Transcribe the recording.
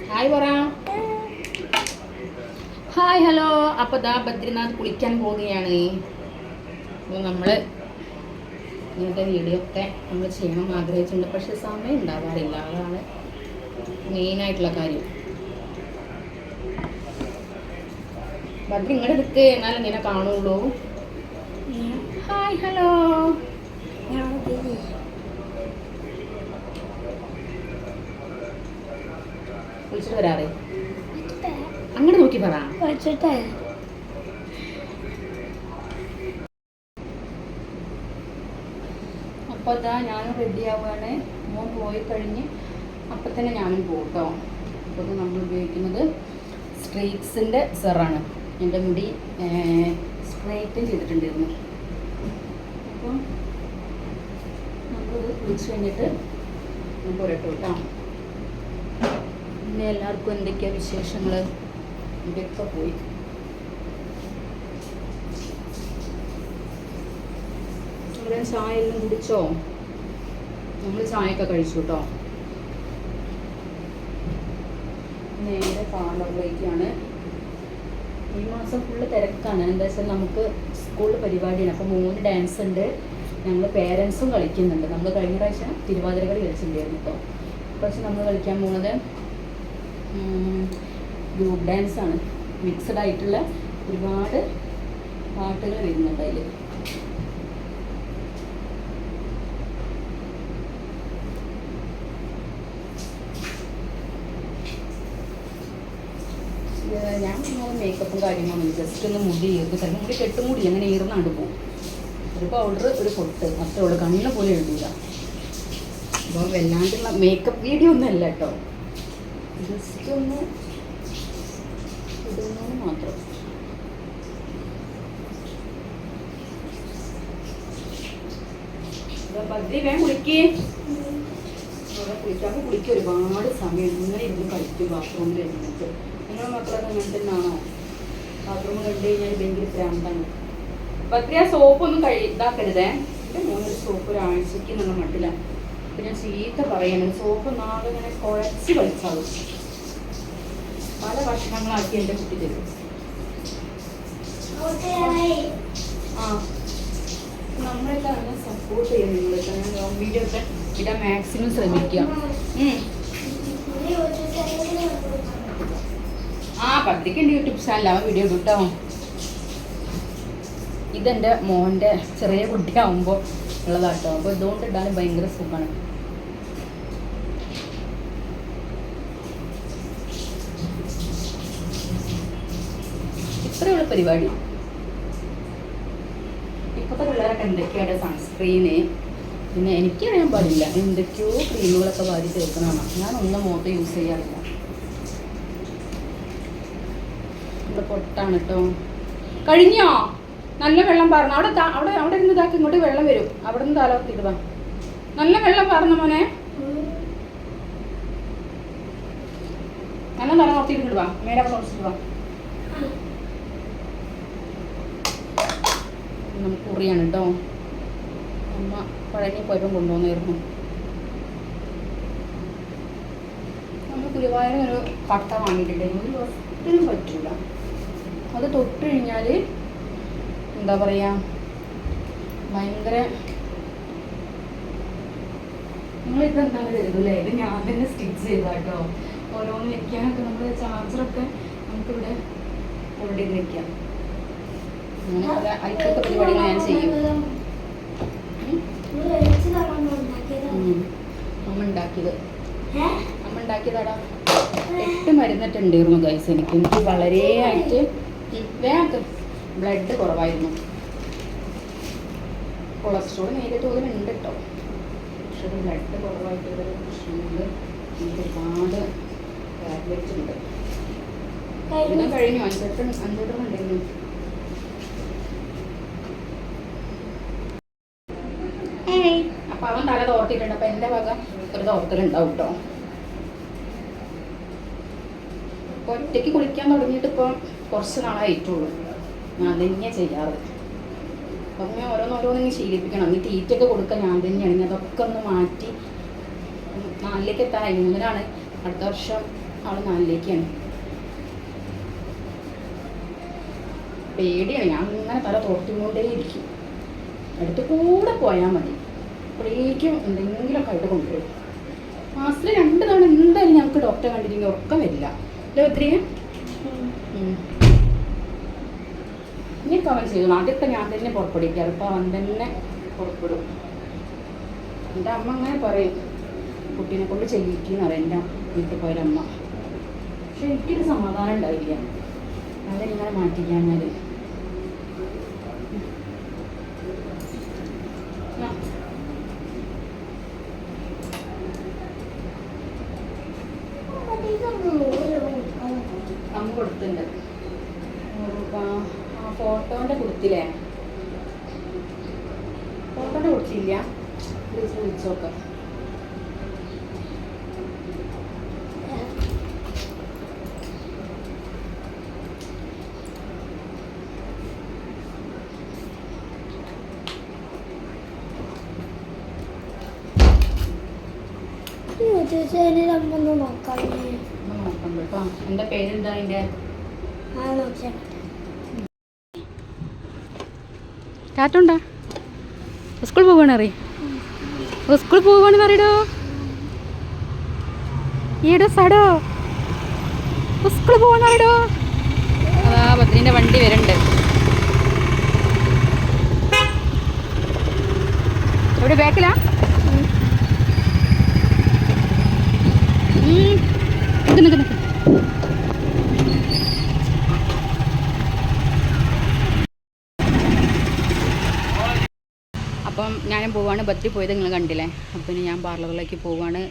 Hi പറ. Hi hello. അപ്പോൾ ദാ ബദ്രിനാഥ് കുളിക്കാൻ പോവുകയാണ്. അപ്പോൾ നമ്മൾ ഇങ്ങനത്തെ വീഡിയോ ഒക്കെ നമ്മൾ ചെയ്യണം ആഗ്രഹിച്ചിട്ടുണ്ട്, പക്ഷെ സമയം ഉണ്ടാവാറില്ല. അതാണ് മെയിനായിട്ടുള്ള കാര്യം. ബദ്രി ഇങ്ങോട്ട് എടുക്ക്, എന്നാലും നിന്നെ കാണുള്ളൂ. Hi hello. വിളിച്ചിട്ട് വരാറേ, അങ്ങോട്ട് നോക്കി പറ. അപ്പോൾ അതാ ഞാനും റെഡി ആവുകയാണ്. മോൻ പോയി കഴിഞ്ഞ് അപ്പം തന്നെ ഞാനും പോകും കേട്ടോ. അപ്പോൾ നമ്മൾ ഉപയോഗിക്കുന്നത് സ്ട്രീറ്റ്സിൻ്റെ സെറാണ്. എൻ്റെ മുടി സ്ട്രൈറ്റും ചെയ്തിട്ടുണ്ടായിരുന്നു. അപ്പോൾ നമ്മളിത് കുളിച്ച് കഴിഞ്ഞിട്ട് പോരട്ടോ കേട്ടോ. പിന്നെ എല്ലാവർക്കും എന്തൊക്കെയാണ് വിശേഷങ്ങൾ? ഇതൊക്കെ പോയി. ഇവിടെ ചായ എല്ലാം കുടിച്ചോ? നമ്മൾ ചായയൊക്കെ കഴിച്ചു കേട്ടോ. നേരെ പാർലറിലേക്കാണ്. ഈ മാസം ഫുള്ള് തിരക്കാണ്. എന്താ വെച്ചാൽ നമുക്ക് സ്കൂളിൽ പരിപാടിയാണ്. അപ്പോൾ 3 ഡാൻസ് ഉണ്ട്. ഞങ്ങൾ പേരൻസും കളിക്കുന്നുണ്ട്. നമ്മൾ കഴിഞ്ഞ പ്രാവശ്യം തിരുവാതിര കളി കളിച്ചിട്ടുണ്ടായിരുന്നു കേട്ടോ. പക്ഷെ നമ്മൾ കളിക്കാൻ പോകുന്നത് ഗ്രൂപ്പ് ഡാൻസാണ്. മിക്സഡ് ആയിട്ടുള്ള ഒരുപാട് പാട്ടുകൾ വരുന്നുണ്ട് അതിൽ. ഞാൻ മേക്കപ്പും കാര്യങ്ങളും ജസ്റ്റ് ഒന്ന് മുടി ഈർത്ത് ചിലപ്പോൾ മുടി കെട്ടുമുടി അങ്ങനെ ഈർന്നാണ്ട് പോകും. ഒരു പൗഡർ, ഒരു പൊട്ട്, അത്രേ ഉള്ളൂ. കണ്ണിനെ പോലെ എഴുതില്ല. അപ്പോൾ വല്ലാണ്ടുള്ള മേക്കപ്പ് വീഡിയോ ഒന്നും അല്ല കേട്ടോ. ജസ്റ്റ് ഒന്ന് ഇടുന്നു മാത്രം. ബദ്രി വേഗം കുളിക്കേ. അവിടെ കുളിക്കാൻ ഒരുപാട് സമയം ഇങ്ങനെ ഇരുന്ന് കളിക്കും ബാത്റൂമിൽ ഇരുന്നിട്ട്. നിങ്ങളുടെ മക്കളൊക്കെ അങ്ങനെ തന്നെയാണോ? ബാത്റൂമിൽ കണ്ടു കഴിഞ്ഞാൽ ഭയങ്കര പ്രാന്താണ്. ബദ്രി ആ സോപ്പൊന്നും ഇതാക്കരുതേ. എൻ്റെ മോനൊരു സോപ്പ് ഒരാഴ്ചയ്ക്ക് എന്നുള്ള മട്ടിലാണ്. അപ്പം ഞാൻ ചീത്ത പറയണം. സോപ്പ് നാളെ ഇങ്ങനെ കുഴച്ച് കളിച്ചാവും. പല ഭക്ഷണങ്ങളാക്കി എൻ്റെ കുട്ടി തരും. ആ, നമ്മളെല്ലാം അങ്ങനെ സപ്പോർട്ട് ചെയ്യുന്നുണ്ട്. ഞാൻ വീഡിയോ ഒക്കെ ഇടാൻ മാക്സിമം ശ്രമിക്കുക. ആ, പബ്ലിക് ഉണ്ട് യൂട്യൂബ് ചാനൽ. അവൻ വീഡിയോ ഇടും കേട്ടോ. ഇതെൻ്റെ മോൻ്റെ ചെറിയ കുട്ടിയാവുമ്പോൾ ഉള്ളതാട്ടോ. അപ്പോൾ ഇതുകൊണ്ട് ഇടാനും ഭയങ്കര സുഖമാണ്. ഇത്രയുള്ള പരിപാടി. ഇപ്പോഴത്തെ പിള്ളേരൊക്കെ എന്തൊക്കെയാണ് സൺസ്ക്രീന്, പിന്നെ എനിക്കറിയാൻ പാടില്ല എന്തൊക്കെയോ ക്രീമുകളൊക്കെ വാരി ചേർക്കുന്നതാണ്. ഞാനൊന്നും മുഖത്ത് യൂസ് ചെയ്യാറില്ല. ഇവിടെ പൊട്ടാണ് കേട്ടോ. കഴിഞ്ഞോ? നല്ല വെള്ളം പാർന്നു. അവിടെ ഇരുന്ന് ഇതാക്കി ഇങ്ങോട്ട് വെള്ളം വരും. അവിടെ നിന്ന് താലോർത്തിട്ട് വാ. നല്ല വെള്ളം പാർന്നു മോനെ. നല്ല തല നോർത്തിട്ട് വാ. മേലെ കുറച്ചിട്ട് വാ. നമുക്ക് കുറിയാണ് കേട്ടോ. അമ്മ പഴനി പോയപ്പം കൊണ്ടുവന്നായിരുന്നു. നമ്മൾ ഗുരുവായൂർ ഒരു കട്ട വാങ്ങിയിട്ടുണ്ടെങ്കിൽ ഒരു ഒത്തിനും പറ്റില്ല. അത് തൊട്ട് കഴിഞ്ഞാൽ എന്താ പറയുക, ഭയങ്കര നിങ്ങളിതെന്താണ് കരുതൂല്ലേ? ഇത് ഞാൻ തന്നെ സ്റ്റിച്ച് ചെയ്ത കേട്ടോ. ഓരോന്ന് വെക്കാനൊക്കെ നമ്മൾ ചാർജറൊക്കെ നമുക്കിവിടെ ഓൾറെഡി വെക്കാം. അങ്ങനെ പല ഐറ്റത്തെ പരിപാടികൾ ഞാൻ ചെയ്യും. അമ്മ ഉണ്ടാക്കിയതാടാ. 8 മരുന്നിട്ടുണ്ടായിരുന്നു ഗൈസ്. എനിക്ക് വളരെ ആയിട്ട് ബ്ലഡ് കുറവായിരുന്നു. കൊളസ്ട്രോൾ നേരിയ തോതിലുണ്ട് കേട്ടോ. പക്ഷെ ബ്ലഡ് കുറവായിട്ടുള്ളൊരു പ്രശ്നമുണ്ട്. എനിക്ക് ഒരുപാട് ടാബ്ലറ്റ് ഉണ്ട്. ഇതിനും കഴിഞ്ഞു. 5 ഉണ്ടായിരുന്നു. അപ്പം അവൻ തല തോർത്തിട്ടുണ്ട്. അപ്പം എൻ്റെ വക ഒരു തോർത്തലുണ്ടാവും കേട്ടോ. ഇപ്പോൾ ഒറ്റയ്ക്ക് കുളിക്കാൻ തുടങ്ങിയിട്ട് ഇപ്പോൾ കുറച്ച് നാളായിട്ടുള്ളൂ. ഞാൻ അതന്നെ ചെയ്യാറ്. അപ്പം ഞാൻ ഓരോന്നോരോന്നിങ്ങനെ ശീലിപ്പിക്കണം. ഈ തീറ്റയൊക്കെ കൊടുക്കാൻ ഞാൻ തന്നെയാണ്. ഇനി അതൊക്കെ ഒന്ന് മാറ്റി 4ലേക്ക് എത്താൻ 3-നാണ്. അടുത്ത വർഷം അവൾ 4ലേക്കാണ്. പേടിയാണ്. ഞാൻ ഇങ്ങനെ തല തോർത്തിക്കൊണ്ടേ ഇരിക്കും. അടുത്ത് കൂടെ പോയാൽ മതി. അപ്പോഴേക്കും എന്തെങ്കിലുമൊക്കെ ആയിട്ട് കൊണ്ടുവരും. മാസത്തിൽ 2 തവണ എന്തായാലും ഞങ്ങൾക്ക് ഡോക്ടറെ കണ്ടില്ലെങ്കിൽ ഉറക്കം വരില്ല. അല്ലേ ഒത്തിരി ഇനി കവൻ ചെയ്തു. ആദ്യമൊക്കെ ഞാൻ തന്നെ പുറപ്പെടുവിക്കാറ്. ഇപ്പോൾ അവൻ തന്നെ പുറപ്പെടും. എൻ്റെ അമ്മ അങ്ങനെ പറയും, കുട്ടീനെ കൊണ്ട് ചെയ്യിക്കുന്ന പറയും എൻ്റെ വീട്ടിൽ പോയൊരമ്മ. പക്ഷെ എനിക്കൊരു സമാധാനം ഉണ്ടായില്ല അവരിങ്ങനെ മാറ്റിക്കാഞ്ഞാൽ. അമ്മ കൊടുത്തിട്ടുണ്ട്. ഫോട്ടോൻ്റെ കൊടുത്തില്ലേ? ഫോട്ടോൻ്റെ കൊടുത്തില്ല. വിളിച്ചോക്കാം. നോക്കണ്ട കേട്ടോ. എൻ്റെ പേരെന്താ? അതിൻ്റെ ടാറ്റുണ്ടാ? സ്കൂൾ പോവാണ് അറിയ. സ്കൂൾ പോവാണെന്ന് അറിയടോ. ഈടോ സടോ സ്കൂൾ പോവാന്ന് അറിയടോ. അതാ ബദ്രീൻ്റെ വണ്ടി വരുന്നുണ്ട്. എവിടെ? ബാക്കിലാ? നിൽക്ക്. അപ്പം ഞാനും പോവാണ്. ബദ്രി പോയത് നിങ്ങൾ കണ്ടില്ലേ. അപ്പം ഞാൻ പാർലറിലേക്ക് പോവാണ്.